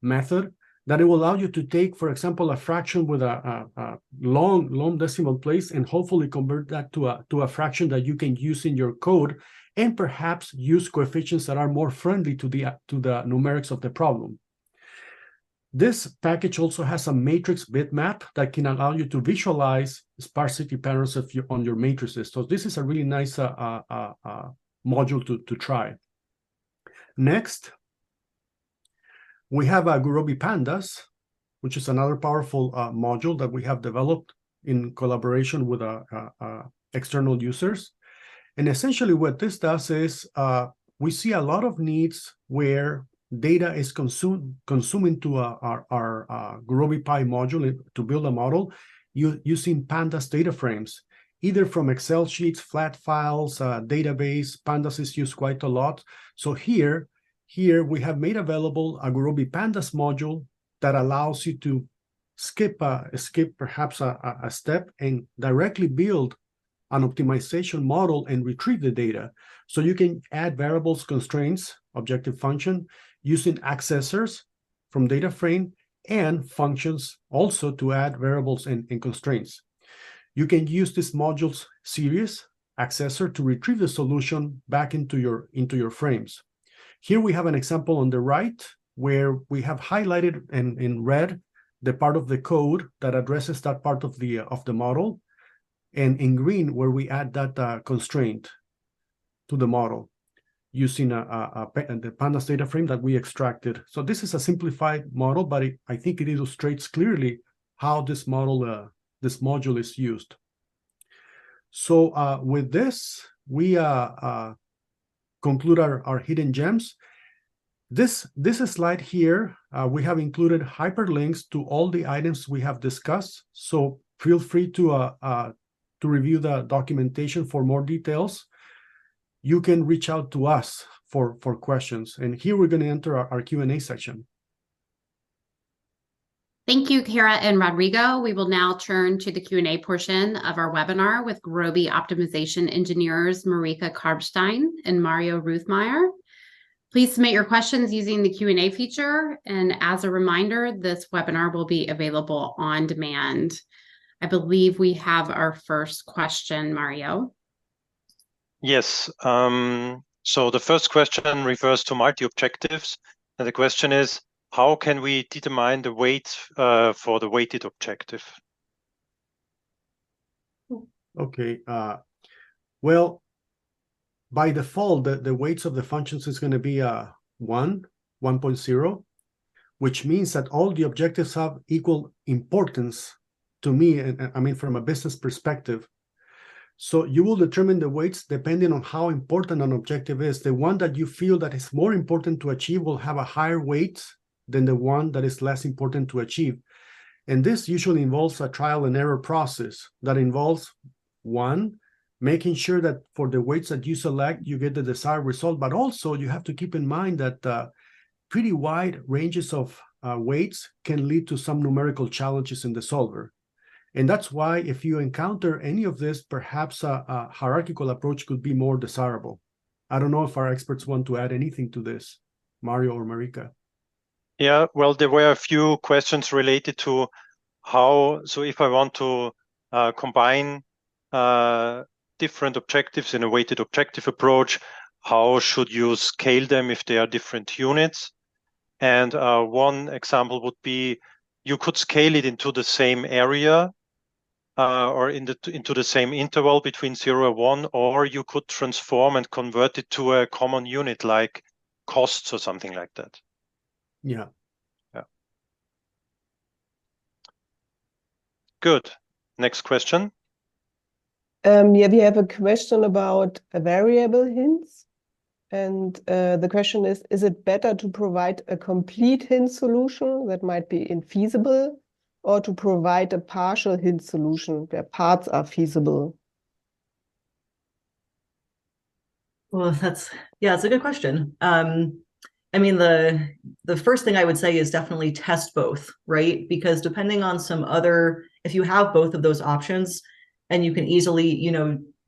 method that it will allow you to take, for example, a fraction with a long decimal place and hopefully convert that to a fraction that you can use in your code, and perhaps use coefficients that are more friendly to the numerics of the problem. This package also has a matrix bitmap that can allow you to visualize sparsity patterns on your matrices. So this is a really nice module to try. Next, we have Gurobi Pandas, which is another powerful module that we have developed in collaboration with external users. And essentially what this does is we see a lot of needs where data is consuming to our Gurobi Pi module to build a model using Pandas data frames, either from Excel sheets, flat files, database. Pandas is used quite a lot. So here we have made available a Gurobi Pandas module that allows you to skip perhaps a step and directly build an optimization model and retrieve the data. So you can add variables, constraints, objective function, using accessors from data frame and functions also to add variables and constraints. You can use this modules series accessor to retrieve the solution back into your frames. Here we have an example on the right where we have highlighted in red the part of the code that addresses that part of the model, and in green where we add that constraint to the model using the Pandas data frame that we extracted. So this is a simplified model, but I think it illustrates clearly how this module is used. So with this, we conclude our hidden gems. This slide here, we have included hyperlinks to all the items we have discussed. So feel free to review the documentation for more details. You can reach out to us for questions. And here we're going to enter our Q&A section. Thank you, Kara and Rodrigo. We will now turn to the Q&A portion of our webinar with Gurobi Optimization engineers Marika Karbstein and Mario Ruthmeyer. Please submit your questions using the Q&A feature. And as a reminder, this webinar will be available on demand. I believe we have our first question, Mario. Yes. So the first question refers to multi-objectives. And the question is, how can we determine the weight for the weighted objective? Okay. Well, by default, the weights of the functions is going to be 1.0, which means that all the objectives have equal importance to me, and I mean from a business perspective. So you will determine the weights depending on how important an objective is. The one that you feel that is more important to achieve will have a higher weight than the one that is less important to achieve. And this usually involves a trial and error process that involves, one, making sure that for the weights that you select, you get the desired result. But also you have to keep in mind that pretty wide ranges of weights can lead to some numerical challenges in the solver. And that's why if you encounter any of this, perhaps a hierarchical approach could be more desirable. I don't know if our experts want to add anything to this, Mario or Marika. Yeah, well, there were a few questions related to how, so if I want to combine different objectives in a weighted objective approach, how should you scale them if they are different units? And one example would be, you could scale it into the same area or into the same interval between 0 and 1, or you could transform and convert it to a common unit like costs or something like that. Yeah. Yeah. Good. Next question. Yeah, we have a question about variable hints. And the question is it better to provide a complete hint solution that might be infeasible, or to provide a partial hint solution where parts are feasible? Well, that's a good question. I mean, the first thing I would say is definitely test both, right? Because depending on some other, if you have both of those options and you can easily,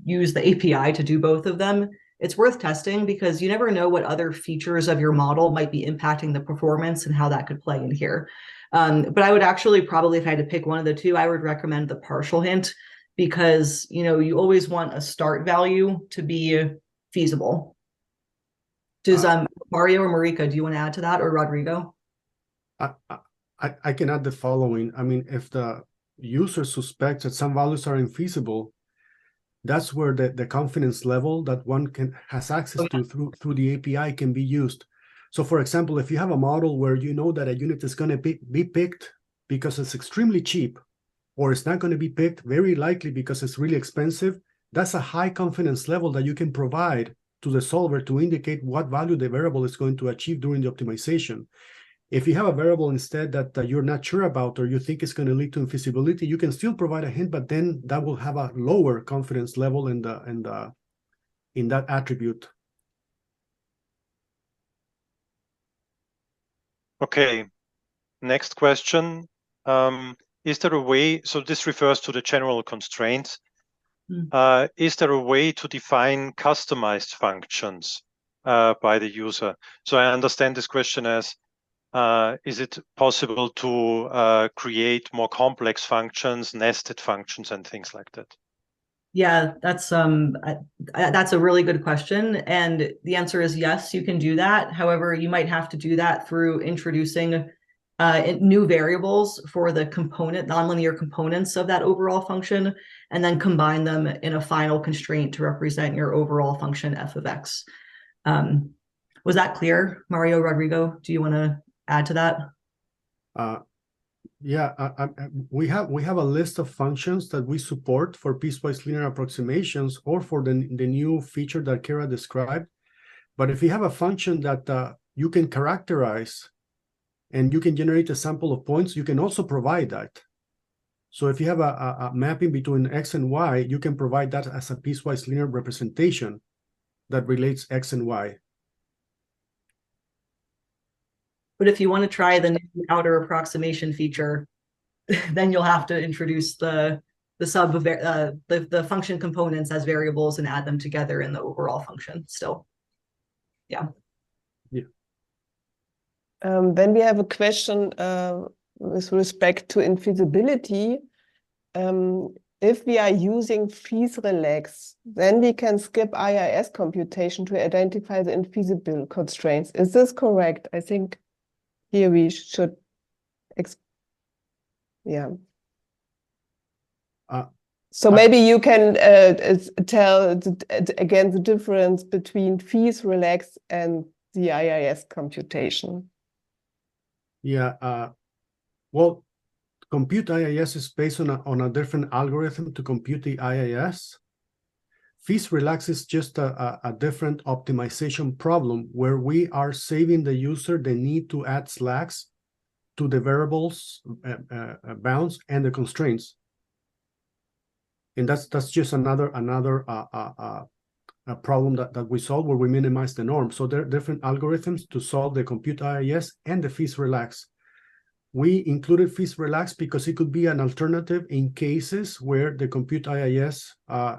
use the API to do both of them, it's worth testing because you never know what other features of your model might be impacting the performance and how that could play in here. But I would actually probably, if I had to pick one of the two, I would recommend the partial hint because, you always want a start value to be feasible. Does Mario or Marika, do you want to add to that, or Rodrigo? I I can add the following. I mean, if the user suspects that some values are infeasible, that's where the confidence level that one has access to through the API can be used. So for example, if you have a model where you know that a unit is going to be picked because it's extremely cheap, or it's not going to be picked very likely because it's really expensive, that's a high confidence level that you can provide to the solver to indicate what value the variable is going to achieve during the optimization. If you have a variable instead that you're not sure about, or you think it's going to lead to infeasibility, you can still provide a hint, but then that will have a lower confidence level in that attribute. Okay, next question. Is there a way, so this refers to the general constraints. Is there a way to define customized functions by the user? So I understand this question as, is it possible to create more complex functions, nested functions, and things like that? Yeah, that's a really good question. And the answer is yes, you can do that. However, you might have to do that through introducing new variables for the nonlinear components of that overall function, and then combine them in a final constraint to represent your overall function f of x. Was that clear, Mario, Rodrigo? Do you want to add to that? Yeah, we have a list of functions that we support for piecewise linear approximations, or for the new feature that Kara described. But if you have a function that you can characterize and you can generate a sample of points, you can also provide that. So if you have a mapping between x and y, you can provide that as a piecewise linear representation that relates x and y. But if you want to try the outer approximation feature, then you'll have to introduce the function components as variables and add them together in the overall function still. Yeah. Then we have a question with respect to infeasibility. If we are using fees relax, then we can skip IIS computation to identify the infeasible constraints. Is this correct? I think here we should, so maybe you can tell again the difference between fees relax and the IIS computation. Yeah, well, compute IIS is based on a different algorithm to compute the IIS. Fees relax is just a different optimization problem where we are saving the user the need to add slacks to the variables bounds and the constraints. And that's just another problem that we solve, where we minimize the norm. So there are different algorithms to solve the compute IIS and the fees relax. We included fees relax because it could be an alternative in cases where the compute IIS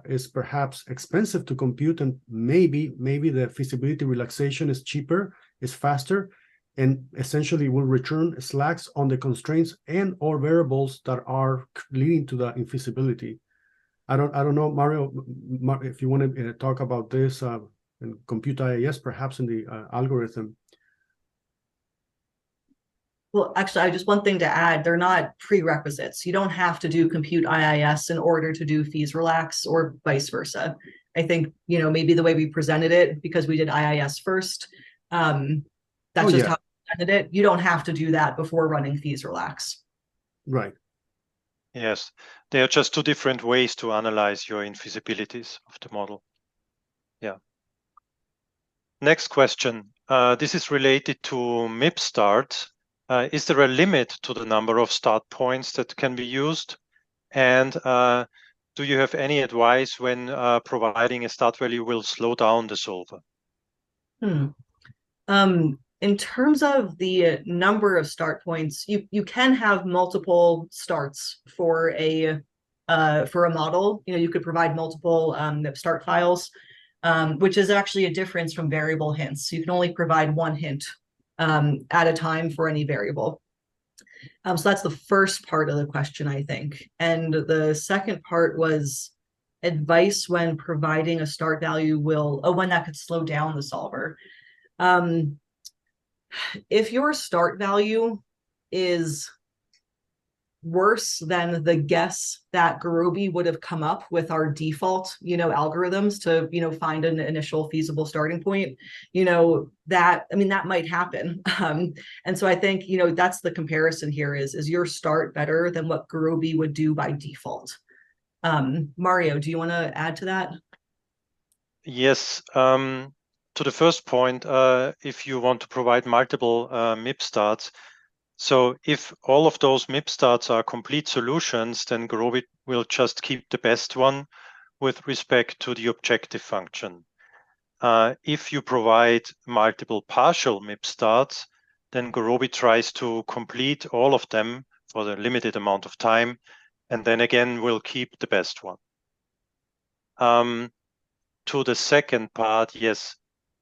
is perhaps expensive to compute, and maybe the feasibility relaxation is cheaper, is faster, and essentially will return slacks on the constraints and or variables that are leading to the infeasibility. I don't know, Mario, if you want to talk about this and compute IIS, perhaps in the algorithm. Well, actually, I just one thing to add, they're not prerequisites. You don't have to do compute IIS in order to do fees relax, or vice versa. I think, maybe the way we presented it, because we did IIS first, that's how we presented it. You don't have to do that before running fees relax. Right. Yes, they are just two different ways to analyze your infeasibilities of the model. Yeah. Next question. This is related to MIP start. Is there a limit to the number of start points that can be used? And do you have any advice when providing a start value will slow down the solver? In terms of the number of start points, you can have multiple starts for a model. You could provide multiple start files, which is actually a difference from variable hints. You can only provide one hint at a time for any variable. So that's the first part of the question, I think. And the second part was advice when providing a start value when that could slow down the solver. If your start value is worse than the guess that Gurobi would have come up with our default, algorithms to, find an initial feasible starting point, that might happen. And so I think, that's the comparison here is your start better than what Gurobi would do by default? Mario, do you want to add to that? Yes. To the first point, if you want to provide multiple MIP starts, so if all of those MIP starts are complete solutions, then Gurobi will just keep the best one with respect to the objective function. If you provide multiple partial MIP starts, then Gurobi tries to complete all of them for the limited amount of time, and then again will keep the best one. To the second part, yes,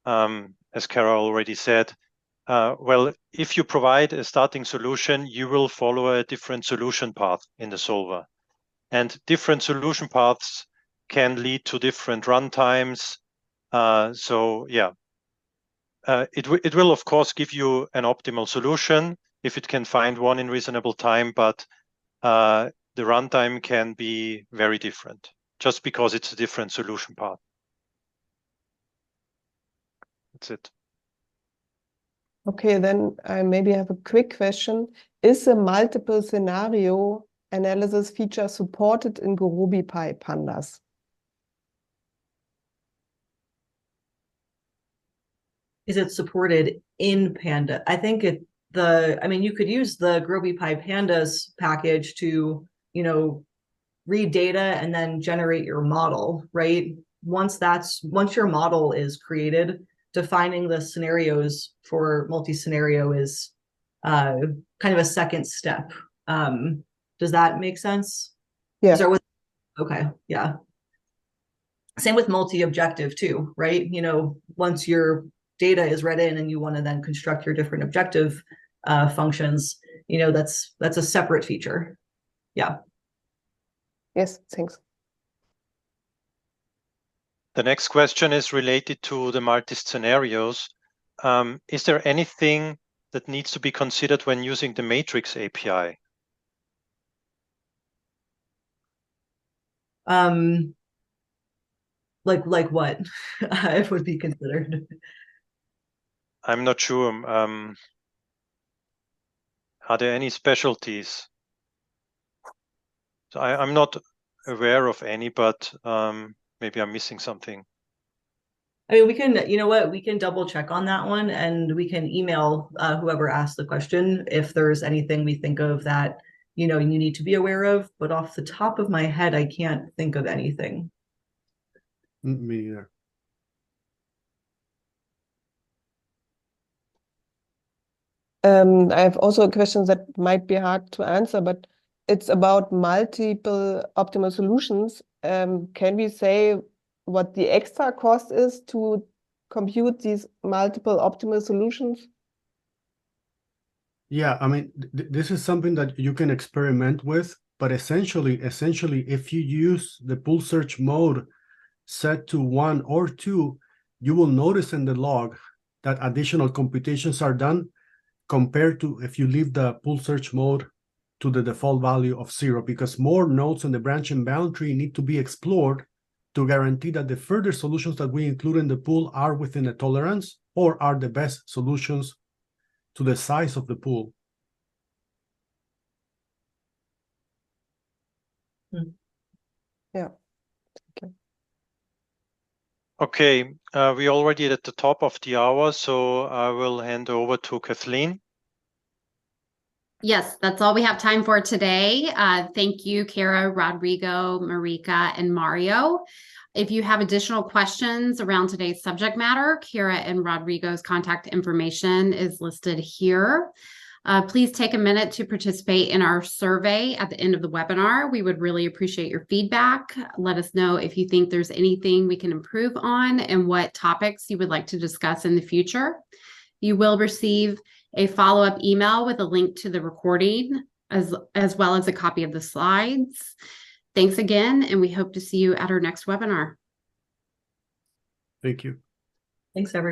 as Kara already said, well, if you provide a starting solution, you will follow a different solution path in the solver. And different solution paths can lead to different runtimes. So yeah, it will, of course, give you an optimal solution if it can find one in reasonable time, but the runtime can be very different just because it's a different solution path. That's it. Okay, then I maybe have a quick question. Is a multiple scenario analysis feature supported in Gurobi Pandas? Is it supported in Panda? I think you could use the Gurobi Pandas package to, read data and then generate your model, right? Once your model is created, defining the scenarios for multi-scenario is kind of a second step. Does that make sense? Yeah. Okay, yeah. Same with multi-objective too, right? Once your data is read in and you want to then construct your different objective functions, that's a separate feature. Yeah. Yes, thanks. The next question is related to the multi-scenarios. Is there anything that needs to be considered when using the Matrix API? Like what it would be considered? I'm not sure. Are there any specialties? So I'm not aware of any, but maybe I'm missing something. We can, we can double check on that one, and we can email whoever asked the question if there's anything we think of that, you need to be aware of. But off the top of my head, I can't think of anything. Me either. I have also a question that might be hard to answer, but it's about multiple optimal solutions. Can we say what the extra cost is to compute these multiple optimal solutions? Yeah, this is something that you can experiment with, but essentially, if you use the pool search mode set to 1 or 2, you will notice in the log that additional computations are done compared to if you leave the pool search mode to the default value of 0, because more nodes in the branching boundary need to be explored to guarantee that the further solutions that we include in the pool are within a tolerance or are the best solutions to the size of the pool. Yeah. Okay, we're already at the top of the hour, so I will hand over to Kathleen. Yes, that's all we have time for today. Thank you, Kara, Rodrigo, Marika, and Mario. If you have additional questions around today's subject matter, Kara and Rodrigo's contact information is listed here. Please take a minute to participate in our survey at the end of the webinar. We would really appreciate your feedback. Let us know if you think there's anything we can improve on and what topics you would like to discuss in the future. You will receive a follow-up email with a link to the recording as well as a copy of the slides. Thanks again, and we hope to see you at our next webinar. Thank you. Thanks, everyone.